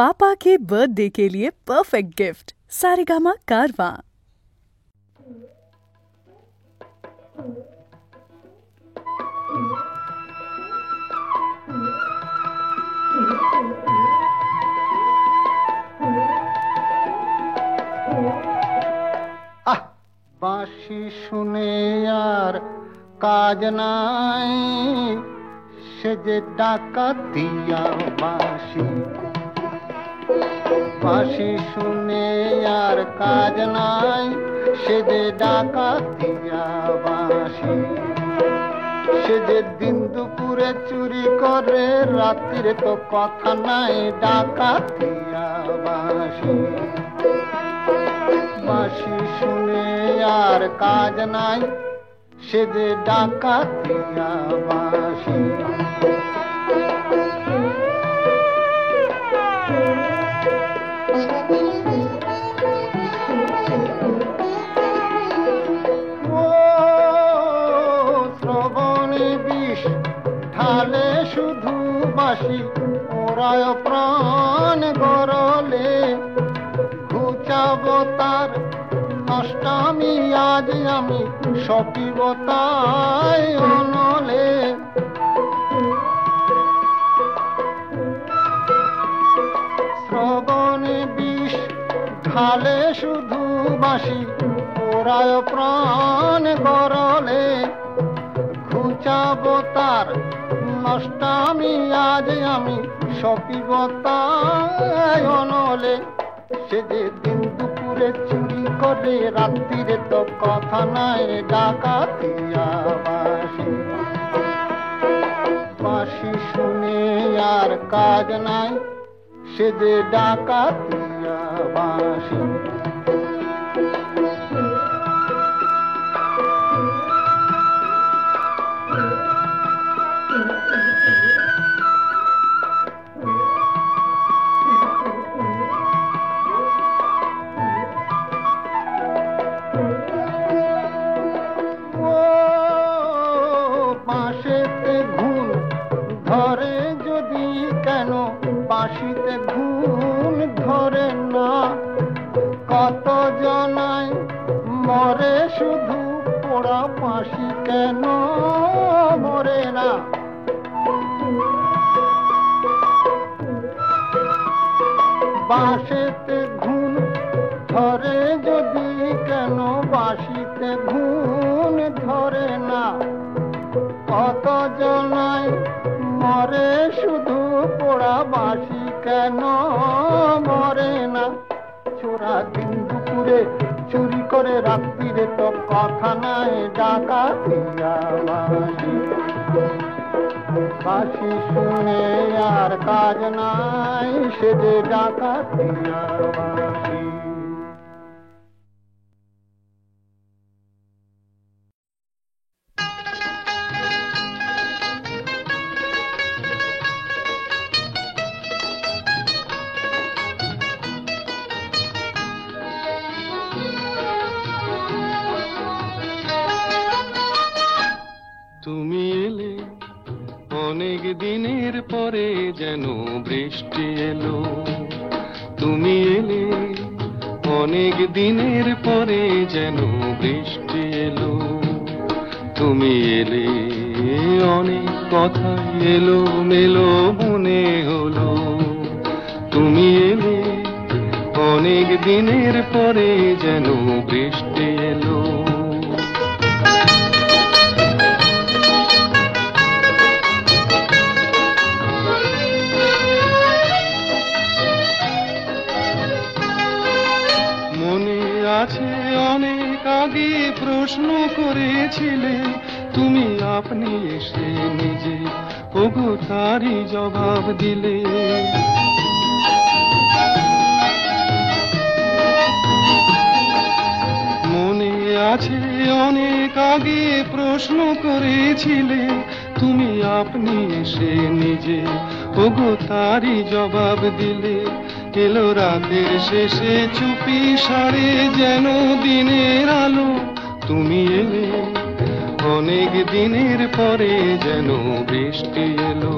पापा के बर्थडे के लिए परफेक्ट गिफ्ट सारेगामा कारवां। বাঁশি শুনে আর কাজ নাই, সে যে ডাকাতিয়া বাঁশি। বাঁশি শুনে আর কাজ নাই, সে যে ডাকাতিয়া বাঁশি। সে যে দিন দুপুরে চুরি করে, রাত্রিরে তো কথা নাই, ডাকাতিয়া বাঁশি। বাঁশি শুনে আর কাজ নাই, সে যে ডাকাতিয়া বাঁশি। ও শ্রবণে বিষ ঢালে শুধু বাঁশি, ওরায় প্রাণ গরলে। ঘুচাব তার অষ্টমী আজ আমি, সপিব তাই অনলে। শ্রবণে বিষ ঢালে শুধু বাঁশি, ওরায় প্রাণ গরলে। ঘুচাব তার অষ্টমী আজ আমি, সপিব তাই অনলে। সে যে দিন দুপুরে চুরি করে, রাত্রিরে তো কথা নাই, ডাকাতিয়া বাঁশি। বাঁশি শুনে আর কাজ নাই, সে যে ডাকাতিয়া বাঁশি। বাঁশিতে ঘুম ধরে না, কত জনায় মরে শুধু পোড়া বাঁশি কেন মরে না। বাঁশিতে ঘুম ধরে যদি কেন, বাঁশিতে ঘুম ধরে না। কত জনায় মরে শুধু পোড়া বাঁশি কেন মরে না। চোরা দিন দুপুরে চুরি করে, রাত্রিরে তো কথা নাই, ডাকাতিয়া বাঁশি। বাঁশি শুনে আর কাজ নাই, সে যে ডাকাতিয়া বাঁশি। তুমি এলে অনেক দিনের পরে, যেন বৃষ্টি এলো। তুমি এলে অনেক দিনের পরে, যেন বৃষ্টি এলো। তুমি এলে অনেক কথা এলো মেলো মনে হলো। তুমি এলে অনেক দিনের পরে, যেন বৃষ্টি এলো। আছে অনেক আগে প্রশ্ন করেছিলে তুমি, আপনি এসে নিজে ওগো তারই জবাব দিলে। মনে আছে অনেক আগে প্রশ্ন করেছিলে তুমি, আপনি এসে নিজে ওগো তারই জবাব দিলে। এলো রাতের শেষে চুপি সারে, যেন দিনের আলো। তুমি এলে অনেক দিনের পরে, যেন বৃষ্টি এলো।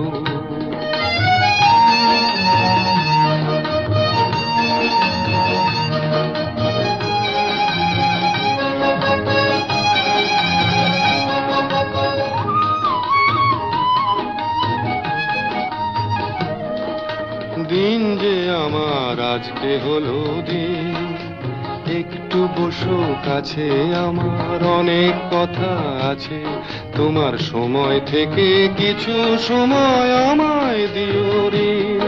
দিন যে আমার আজকে হলো দিন, একটু বসো কাছে, আমার অনেক কথা আছে। তোমার সময় থেকে কিছু সময় আমায় দিও ঋণ,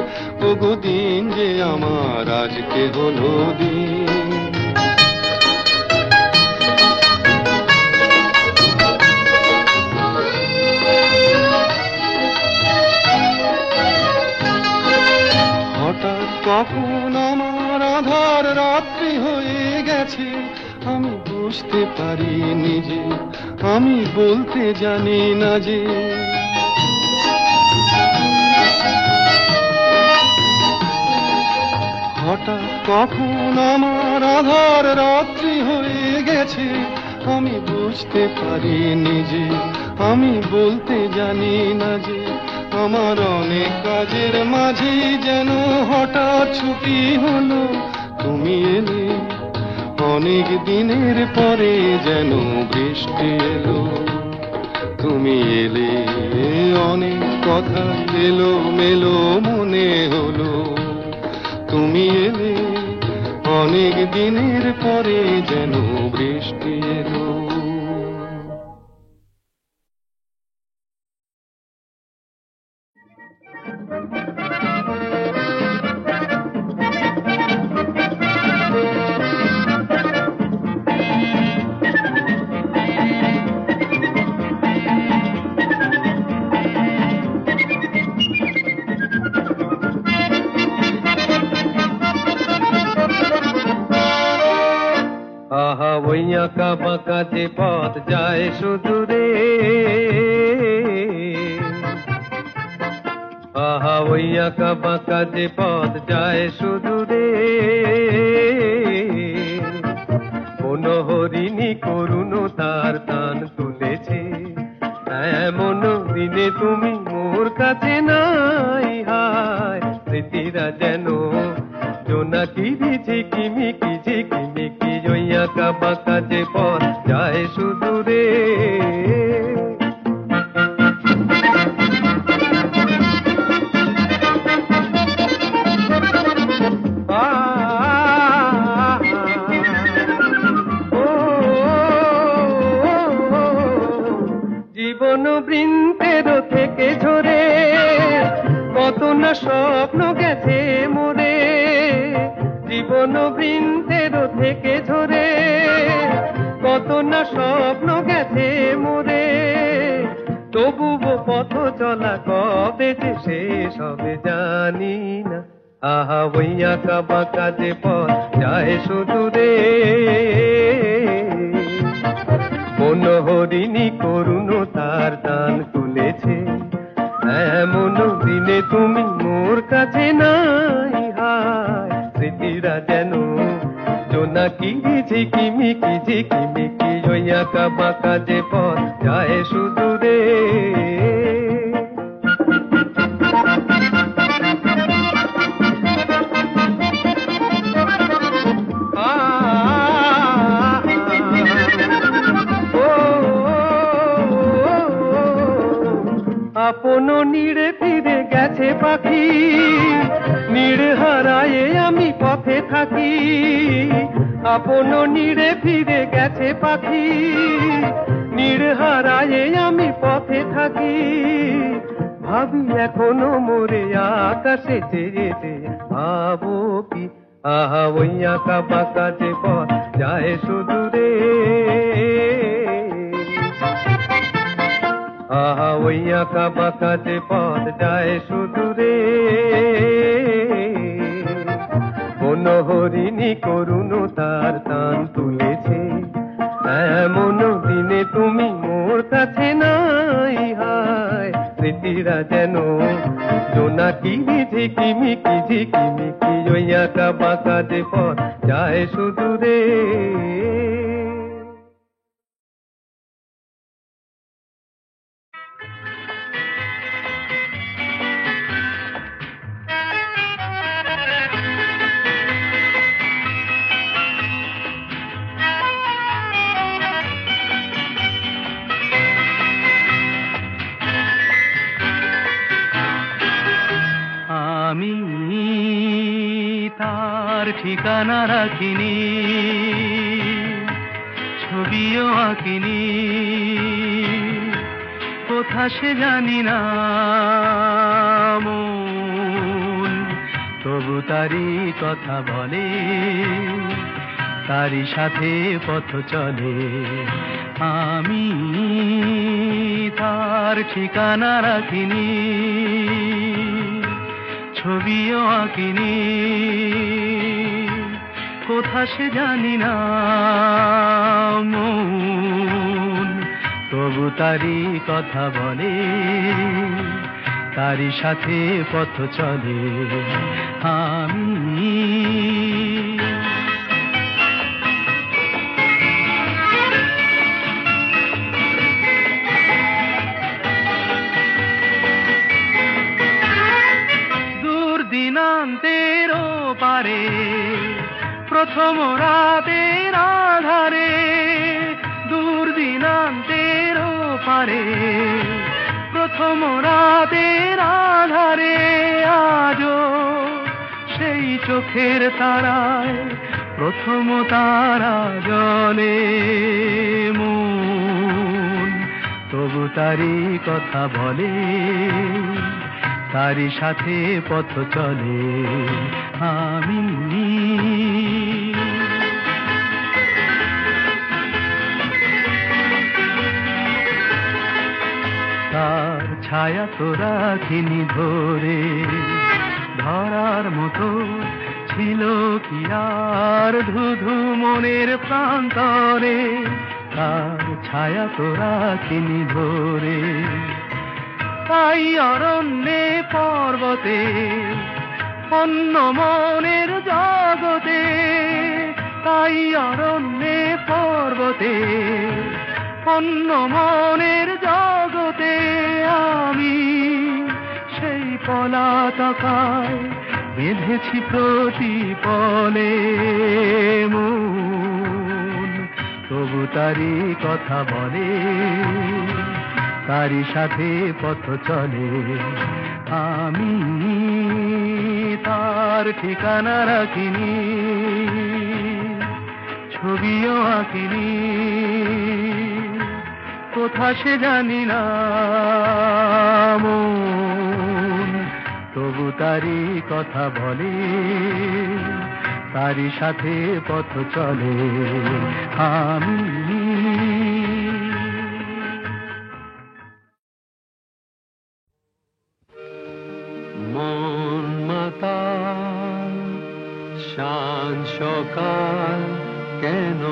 ওগো দিন যে আমার আজকে হলো দিন। হঠাৎ কখন আমার আধার রাত্রি হয়ে গেছে, আমি বুঝতে পারি নিজে, আমি বলতে জানি না যে। হঠাৎ কখন আমার আধার রাত্রি হয়ে গেছে, আমি বুঝতে পারি নিজে, আমি বলতে জানি না যে। আমার অনেক কাজের মাঝে যেন হঠাৎ ছুটি হলো, তুমি এলে অনেক দিনের পরে যেন বৃষ্টি এলো। তুমি এলে অনেক কথা এলো মেলো মনে হলো, তুমি এলে অনেক দিনের পরে যেন বৃষ্টি এলো। আহা ওই আঁকা বাঁকা যে পথ যায় সুদূরে, আহা ওই আঁকা বাঁকা যে পথ যায় সুদূরে, কোন হরিণী করুণ তার টান তুলেছে, এমন দিনে তুমি মোর কাছে নাই। হায় স্মৃতিরা যেন জোনাকি ঝিকিমিকি ঝিকিমিকি, ওই আঁকা বাঁকা যে পথ যায় সুদূরে। জীবন বৃন্তের থেকে ঝরে কত না স্বপ্ন গেছে মোরে, জীবন বৃন্তের থেকে ঝরে কত না স্বপ্ন গেছে মোরে, তবুও পথ চলা কবে যে শেষ হবে জানি না। আহা ওই আঁকা বাঁকা যে পথ যায় সুদূরে, কোন হরিণী করুণ তার টান তুলেছে, এমন দিনে তুমি মোর কাছে নাই। হায় স্মৃতিরা যেন জোনাকি ঝিকিমিকি ঝিকিমিকি, ওই আঁকা বাঁকা যে পথ যায় সুদূরে। আপন নীড়ে ফিরে গেছে পাখি, নীড় হারায়ে আমি পথে থাকি, আপন নীড়ে ফিরে গেছে পাখি, নীড় হারায়ে আমি পথে থাকি, ভাবি এখনো মোরে আকাশে চেয়েছে, ভাবো কি আহা ওই আঁকা বাঁকা যে পথ যায় সুদূরে, আহা ওই আঁকা বাঁকা যে পথ যায় সুদূরে, কোন হরিণী করুণ তার টান তুলেছে, এমন দিনে তুমি মোর কাছে নাই। হায় স্মৃতিরা যেন জোনাকি ঝিকিমিকি ঝিকিমিকি, ওই আঁকা বাঁকা যে পথ যায় সুদূরে। আমি তার ঠিকানা রাখিনি, ছবিও আঁকিনি, কোথা সে জানি না মন, তবু তারই কথা বলে, তারই সাথে পথ চলে। আমি তার ঠিকানা রাখিনি, ছবিও আঁকিনি, কোথা সে জানি না মন, তবু তারই কথা বলে, তারই সাথে পথ চলে। আমি দিনান্তের পারে প্রথম রাতের আধারে, দূর দিনান্তের পারে প্রথম রাতের আধারে, আজও সেই চোখের তারায় প্রথম তারা জ্বলে মন, তবু তারই কথা বলে, তারই সাথে পথ চলে। আমি তার ছায়া তো রাখিনি ধরে, ধরার মতো ছিল কি আর ধুধু মনের প্রান্তরে, তার ছায়া তো রাখিনি ধরে, তাই অরণ্যে পর্বতে অন্য মনের জগতে, তাই অরণ্যে পর্বতে অন্য মনের জগতে, আমি সেই পলাতকায় বেঁধেছি প্রতিপলে মন, তবু তারই কথা বলে, তারই সাথে পথ চলে। আমি তার ঠিকানা রাখিনি, ছবিও আঁকিনি, কোথা সে জানি না মন, তবু তারই কথা বলে, তারই সাথে পথ চলে। আমি মন মাতাল শান সকাল কেন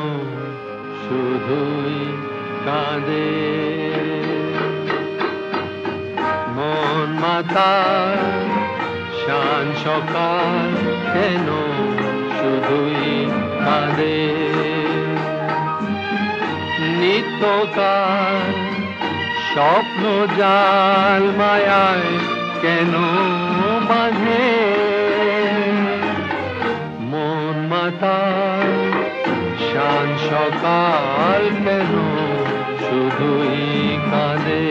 শুধুই কাঁদে, মন মাতাল শান সকাল কেন শুধুই কাঁদে, নিত্যকাল স্বপ্ন জাল মায়ায় কেন বাঁধে, মন মাতাল শান সকাল কেন শুধুই কাঁদে।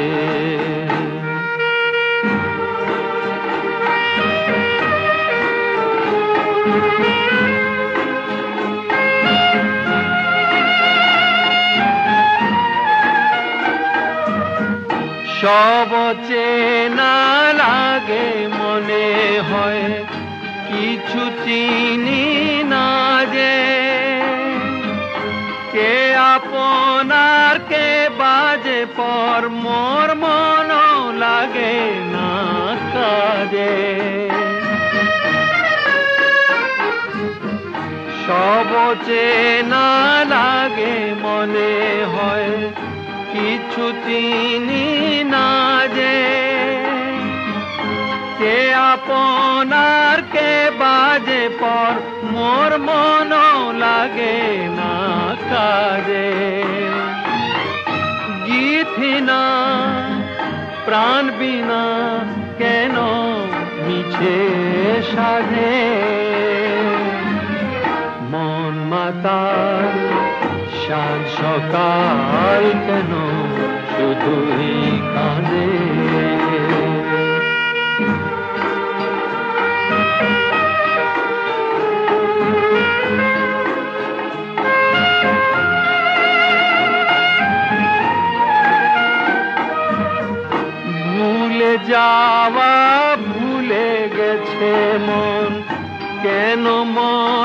সব চেনা লাগে মনে হয় কিছু চিনি না যে, কে আপনার কে বাজে পর মোর মন লাগে না কাজে, সব চেনা লাগে মনে হয় কিছু চিনি না যে, কে আপনার কে বাজে পর মোর মন লাগে না কাজে, গীথিনা প্রাণ বিনা কেন মিছে সাধে, মন মাতাল শান সকাল কেন শুধুই কাঁদে।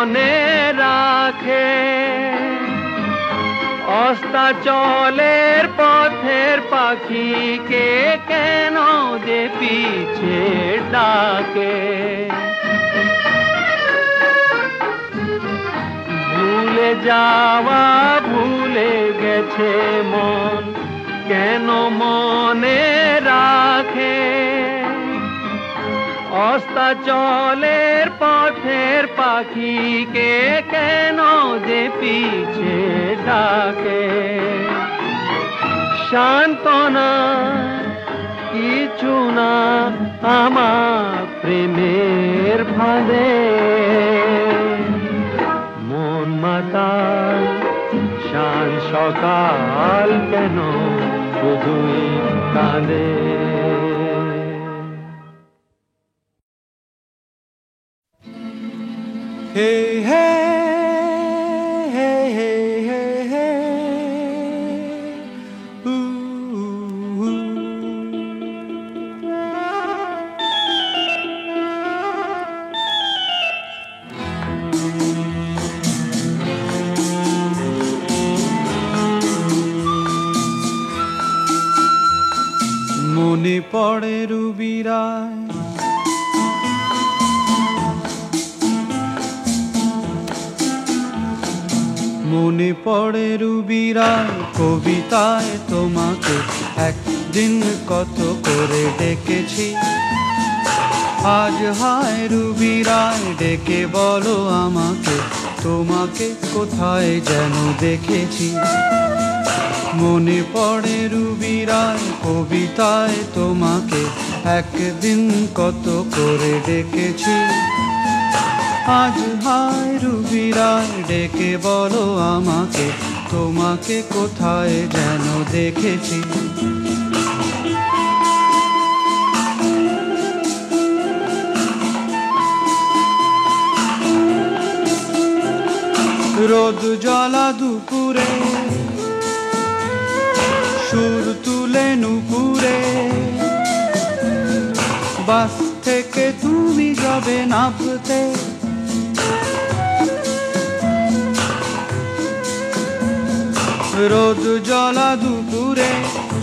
মনে রাখে অস্তাচলের পথের পাখিকে কেন যে পিছে ডাকে ভুলে যাওয়া ভুলে গেছে মন কেন মনে রাখে অস্তাচলের পথের পাখিকে কেন যে পিছে ডাকে সান্ত্বনা কিছু না আমার প্রেমের ফাঁদে মন মাতাল শান সকাল কেন শুধুই কাঁদে Hey, hey, hey, hey, hey, hey. Ooh, ooh. মনে পড়ে রুবিরায় মনে পড়ে রুবিরায় কবিতায় তোমাকে একদিন কত করে ডেকেছি আজ হায় রুবিরায় ডেকে বলো আমাকে তোমাকে কোথায় যেন দেখেছি মনে পড়ে রুবিরায় কবিতায় তোমাকে একদিন কত করে ডেকেছি আজ হায় রুবিরায় ডেকে বলো আমাকে তোমাকে কোথায় যেন দেখেছি রোদ জ্বলা দুপুরে সুর তুলে নুপুরে বাস থেকে তুমি যাবে নামতে রোদ জ্বলা দুপুরে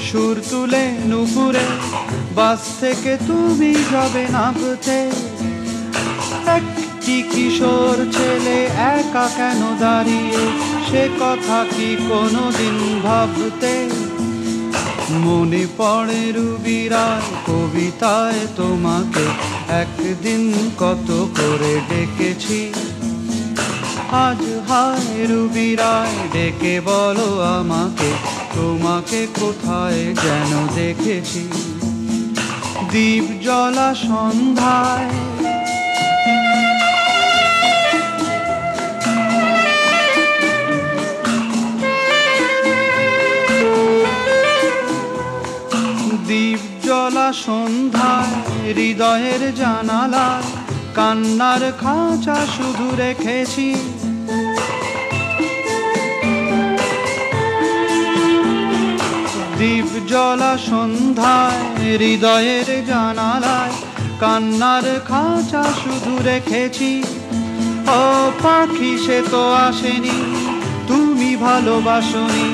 সুর তুলে নুপুরে বাস থেকে তুমি যাবে নামতে একটি কিশোর ছেলে একা কেন দাঁড়িয়ে সে কথা কি কোনোদিন ভাবতে মনে পড়ে রুবিরায় কবিতায় তোমাকে একদিন কত করে ডেকেছি আজ হায় রুবিরায় ডেকে বলো আমাকে তোমাকে কোথায় যেন দেখেছি দীপ জ্বলা সন্ধ্যায় দীপ জ্বলা সন্ধ্যায় হৃদয়ের জানালায় কান্নার খাঁচা শুধু রেখেছি দীপ জ্বলা সন্ধ্যায় হৃদয়ের জানালায় কান্নার খাঁচা শুধু রেখেছি ও পাখি সে তো আসেনি তুমি ভালোবাসনি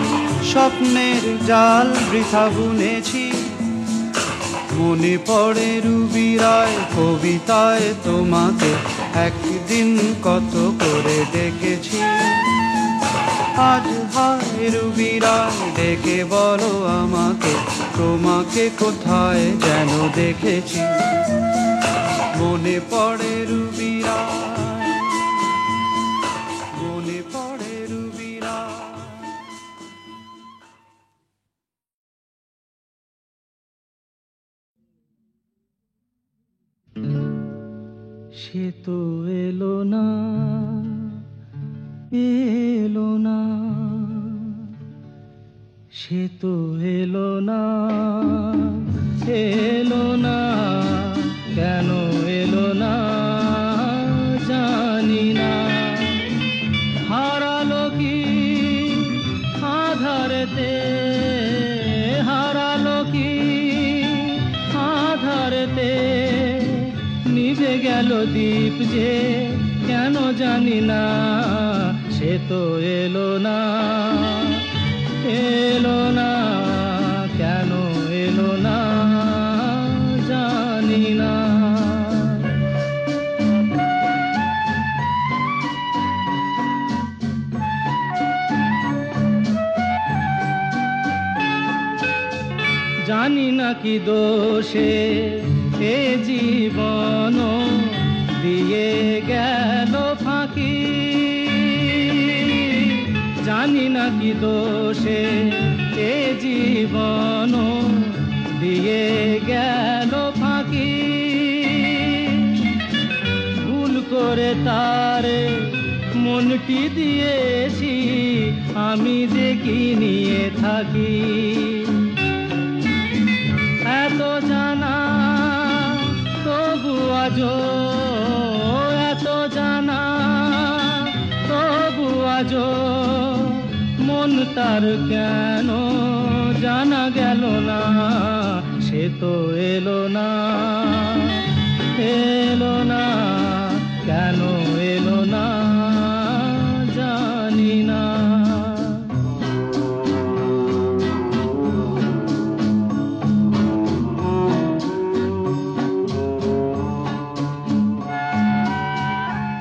স্বপ্নের জাল বৃথা বুনেছি মনে পড়ে রুবিরায় কবিতায় তোমাকে একদিন কত করে ডেকেছি আজ হায় রুবিরায় ডেকে বলো আমাকে তোমাকে কোথায় যেন দেখেছি মনে পড়ে রুবিরায় মনে পড়ে রুবিরায় সে তো এলো না এলো না সে তো এলো না এলো না কেন এলো না জানি না হারালো কি আধারেতে হারালো কি আধারেতে নিভে গেল দীপ যে কেন জানি না, সে তো এলো না, এলো না, কেন এলো না জানি না। জানি না কি দোষে এ জীবন দিয়ে গেল ফাঁকি, জানি না কি দোষে এ জীবন দিয়ে গেল ফাঁকি। ভুল করে তারে মনটি দিয়েছি, আমি যে কি নিয়ে থাকি। এত জানা তবু আজো, এত জানা তবু আজো, মন তার কেন জানা গেল না, সে তো এলো না, এলো না, কেন এলো না জানি না।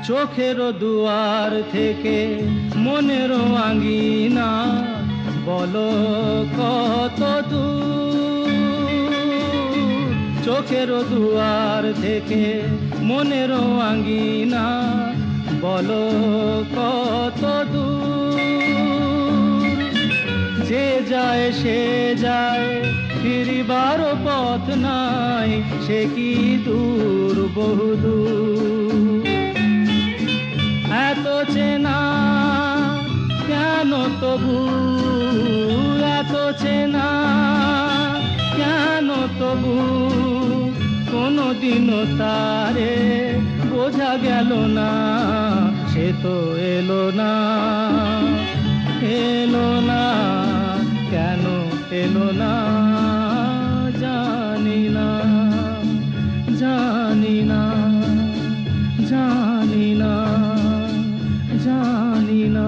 চোখের দুয়ার থেকে মনের আঙ্গিনা, বলো কত দূর। চোখের দুয়ার থেকে মনের আঙ্গিনা, বলো কত দূর। যে যায় সে যায়, ফিরিবার পথ নাই, সে কি দূর বহুদূর। এত চেনা কেন তবু, এত চেনা কেন তবু, কোনদিনও তারে বোঝা গেল না, সে তো এলো না, এলো না, কেন এলো না জানি না, জানি না, জানি না, জানি না।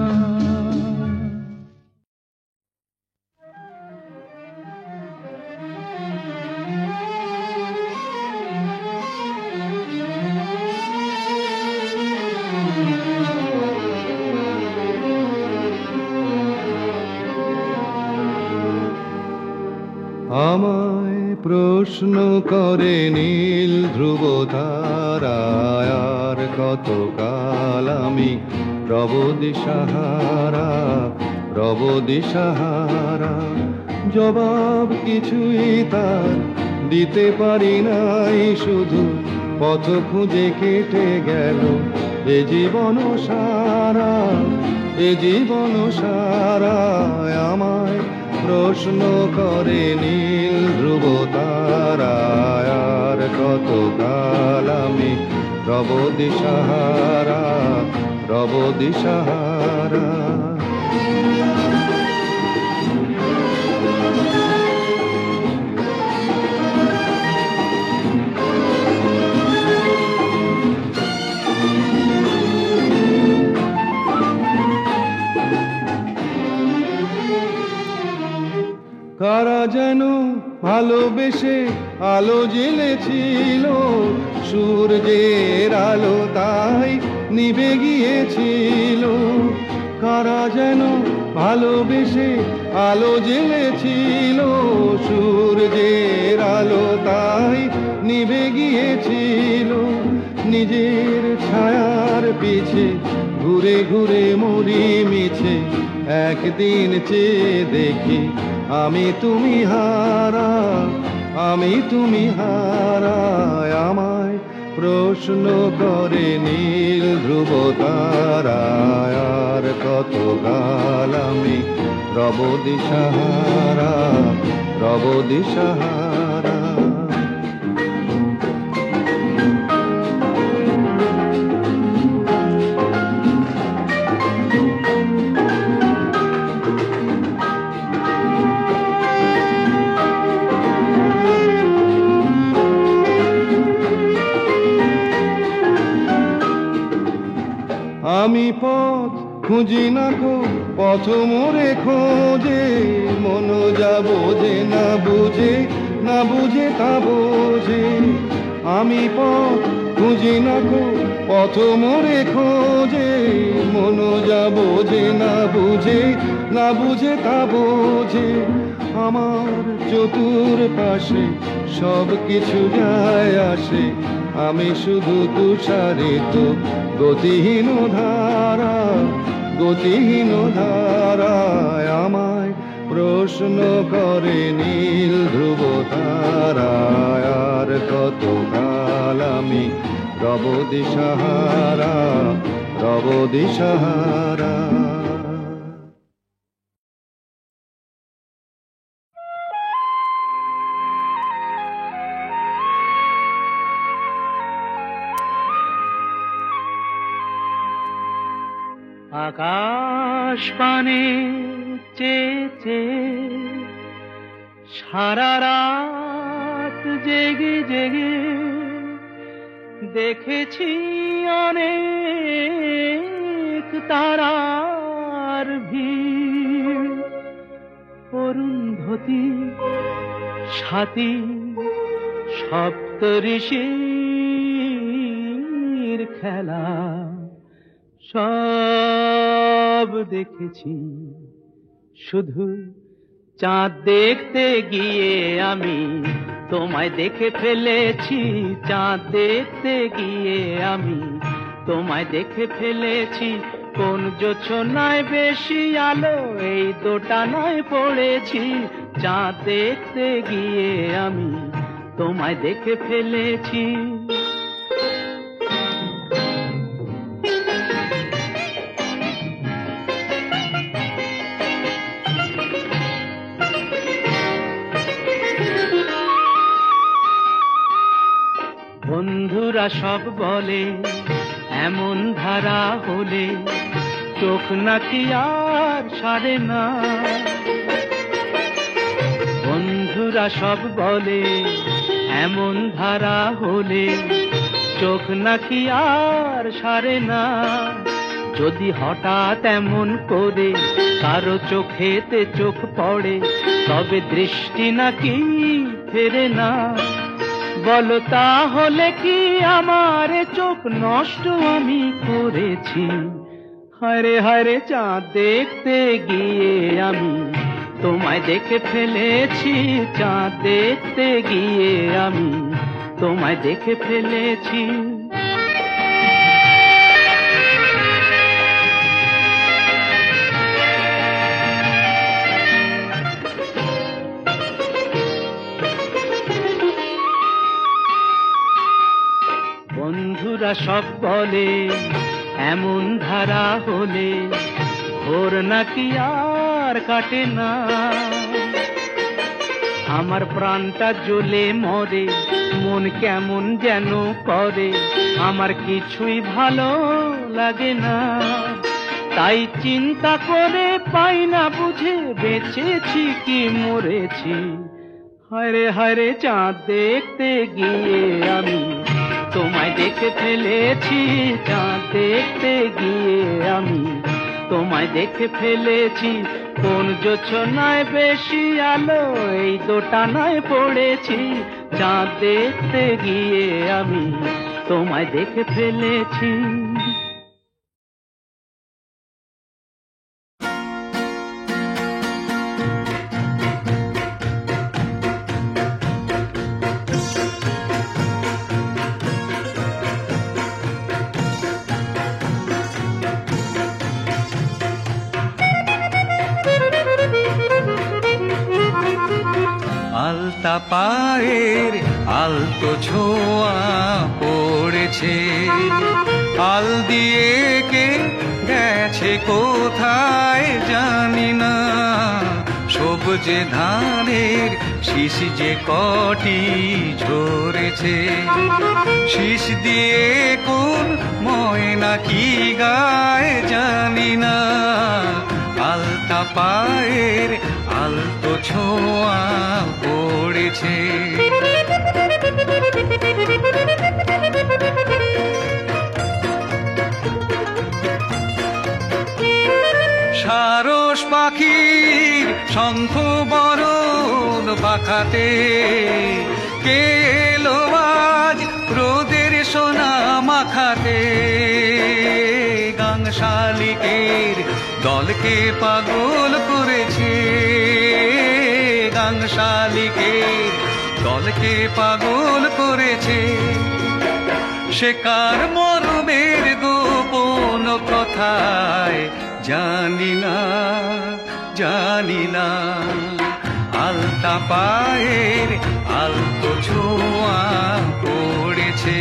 আমায় প্রশ্ন করে নীল ধ্রুব তারায়, আর কত কাল আমি রব দিশাহারা, রব দিশাহারা। জবাব কিছুই তার দিতে পারি নাই, শুধু পথ খুঁজে কেটে গেল এ জীবন সারা, এ জীবন সারা। আমায় প্রশ্ন করে নীল ধ্রুব তারায়, আর কত কাল আমি রব দিশাহারা, রব দিশাহারা। কারা যেন ভালোবেসে আলো জ্বেলেছিল, সূর্যের আলো তাই নিভে গিয়েছিল। কারা যেন ভালোবেসে আলো জ্বেলেছিল, সূর্যের আলো তাই নিভে গিয়েছিল। নিজের ছায়ার পিছে ঘুরে ঘুরে মরি মিছে, একদিন চেয়ে দেখি আমি তুমি হারা, আমি তুমি হারা। আমায় প্রশ্ন করে নীল ধ্রুব তারায়, আর কত কাল আমি রব দিশাহারা, রব দিশাহারা। আমি পথ খুঁজি না কো, পথ মোরে খোঁজে, মন যা বোঝে না বুঝে, না বুঝে তা বোঝে। আমি পথ খুঁজি না কো, পথ মোরে খোঁজে, মন যা বোঝে না বুঝে, না বুঝে তা বোঝে। আমার চতুর পাশে সব কিছু যায় আসে, আমি শুধু তুষারিত গতিহীন ধারা, গতিহীন ধারায় আমায় প্রশ্ন করে নীল ধ্রুব তারায়। আর কত কাল আমি রব দিশাহারা, রব দিশাহারা। আকাশ পানে চেয়ে সারা রাত জেগে জেগে দেখেছি অনেক তারার ভিড়। অরুন্ধতী সাথী সপ্তঋষির খেলা সব দেখেছি। শুধু চাঁদ দেখতে গিয়ে আমি তোমায় দেখে ফেলেছি, চাঁদ দেখতে গিয়ে আমি তোমায় দেখে ফেলেছি। কোন জোছনায় বেশি আলো এই দোটানায় পড়েছি, চাঁদ দেখতে গিয়ে আমি তোমায় দেখে ফেলেছি। বন্ধুরা সব বলে এমন ধারা হলে চোখ নাকি আর সারে না। বন্ধুরা সব বলে এমন ধারা হলে চোখ নাকি আর সারে না। যদি হঠাৎ এমন করে কারো চোখেতে চোখ পড়ে তবে দৃষ্টি নাকি ফেরে না। বলো তাহলে কি আমার চোখ নষ্ট আমি করেছি? হায়রে হায়রে চাঁদ দেখতে গিয়ে আমি তোমায় দেখে ফেলেছি, চাঁদ দেখতে গিয়ে আমি তোমায় দেখে ফেলেছি। বন্ধুরা সব বলে এমন ধারা হলে ভোর নাকি আর কাটে না। আমার প্রাণটা জ্বলে মরে, মন কেমন যেন করে, আমার কিছুই ভালো লাগে না। তাই চিন্তা করে পাই না বুঝে বেঁচেছি কি মরেছি। হায়রে হায়রে চাঁদ দেখতে গিয়ে আমি তোমায় দেখে ফেলেছি, চাঁদ দেখতে গিয়ে আমি তোমায় দেখে ফেলেছি। কোন জোছনায় বেশি আলো এই দোটানায় পড়েছি, চাঁদ দেখতে গিয়ে আমি তোমায় দেখে ফেলেছি। আলতা পায়ের আলতো ছোঁয়া পড়েছে, আল দিয়ে কে গেছে কোথায় জানি না। সবুজে ধানের শীষ যে কটি ঝরেছে, শীষ দিয়ে কোন ময়না কি গায় জানি না। আলতা পায়ের আলতো ছোঁয়া পড়েছে। পাখির শঙ্খ বরণ পাখাতে, কে এলো আজ রোদের সোনা মাখাতে। গাং শালিকের দলকে পাগল করেছে, গাং শালিকের দলকে পাগল করেছে। সে কার মরমের গোপন কথায় জানি না, জানি না। আলতা পায়ের আলতো ছোঁয়া পড়েছে।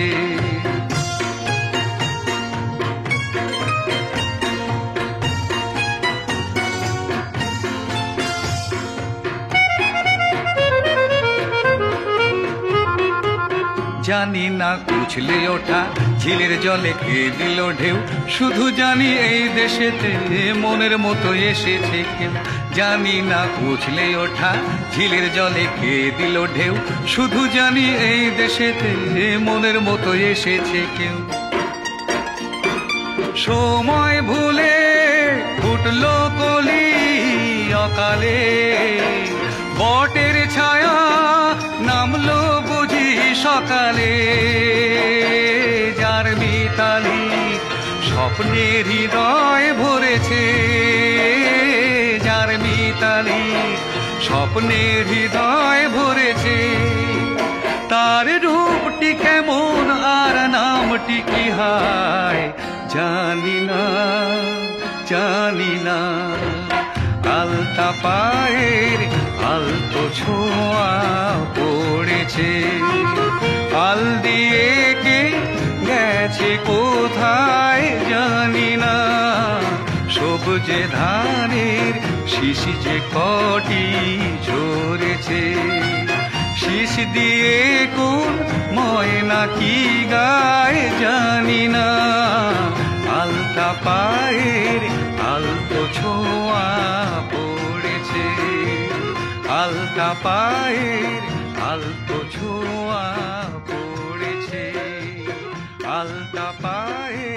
জানি না কুছলে ওঠা ঝিলের জলে কে দিল ঢেউ, শুধু জানি এই দেশেতে মনের মতো এসেছে কেউ। জানি না কুছলে ওঠা ঝিলের জলে কে দিল ঢেউ, শুধু জানি এই দেশেতে মনের মতো এসেছে কেউ। সময় ভুলে ফুটলো কলি অকালে, বটের ছায়া নামলো বুঝি সকালে। যার মিতালি স্বপ্নের হৃদয় ভরেছে, যার মিতালি স্বপ্নের হৃদয় ভরেছে। তার রূপটি কেমন আর নামটি কি হায় জানি না, জানি না। আলতা পায়ের আলতো ছোঁয়া পড়েছে। আল দিয়ে কে গেছে কোথায় জানি না, সবুজে ধানের শীষ যে কটি ঝরেছে। শীষ দিয়ে কোন ময়না কি গায় জানি না, আলতা পায়ের আলতো ছোঁয়া পড়েছে। আলতা পায়ের আলতো ছোঁয়া পড়েছে। আলতা পায়ের